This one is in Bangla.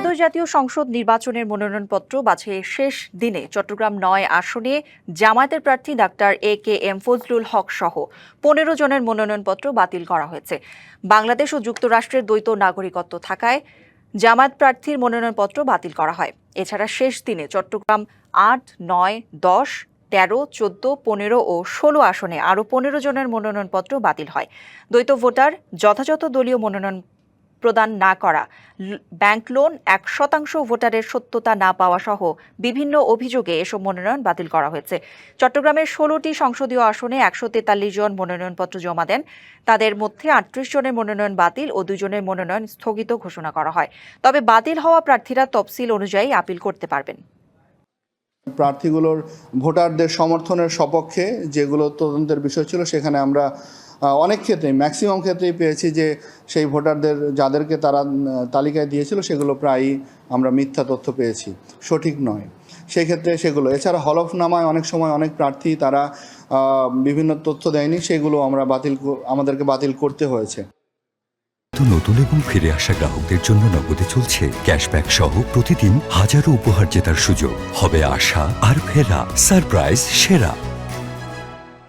একাদশ জাতীয় সংসদ নির্বাচনের মনোনয়নপত্র বাছাইয়ের শেষ দিনে চট্টগ্রাম ৯ আসনে জামায়াতের প্রার্থী ডাক্তার AKM ফজলুল হক সহ ১৫ জনের মনোনয়নপত্র বাতিল করা হয়েছে। বাংলাদেশ ও যুক্তরাষ্ট্রের দ্বৈত নাগরিকত্ব থাকায় জামায়াত প্রার্থীর মনোনয়নপত্র বাতিল করা হয়। এছাড়া শেষ দিনে চট্টগ্রাম ৮, ৯, ১০, ১৩, ১৪, ১৫ ও ১৬ আসনে আরও ১৫ জনের মনোনয়নপত্র বাতিল হয়। দ্বৈত ভোটার, যথাযথ দলীয় মনোনয়ন প্রদান না করা, ব্যাংক লোন, ১% ভোটারের সত্যতা না পাওয়া সহ বিভিন্ন অভিযোগে এসব মনোনয়ন বাতিল করা হয়েছে। চট্টগ্রামের ১৬টি সংসদীয় আসনে ১৪৩ জন মনোনয়নপত্র জমা দেন। তাদের মধ্যে ৩৮ জনের মনোনয়ন বাতিল ও ২ জনের মনোনয়ন স্থগিত ঘোষণা করা হয়। তবে বাতিল হওয়া প্রার্থীরা তফসিল অনুযায়ী আপিল করতে পারবেন। প্রার্থীগুলোর ভোটারদের সমর্থনের সপক্ষে যেগুলো তদন্তের বিষয় ছিল, সেখানে আমরা অনেক ক্ষেত্রে ম্যাক্সিমাম ক্ষেত্রেই পেয়েছি যে সেই ভোটারদের যাদেরকে তারা তালিকায় দিয়েছিল সেগুলো প্রায়ই আমরা মিথ্যা তথ্য পেয়েছি, সঠিক নয়। সেই ক্ষেত্রে সেগুলো এছাড়া হলফনামায় অনেক সময় অনেক প্রার্থী তারা বিভিন্ন তথ্য দেয়নি, সেগুলো আমাদেরকে বাতিল করতে হয়েছে। নতুন এবং ফিরে আসা গ্রাহকদের জন্য নগদে চলছে ক্যাশব্যাক সহ প্রতিদিন হাজারো উপহার জেতার সুযোগ। হবে আশা আর ফেরা, সারপ্রাইজ সেরা।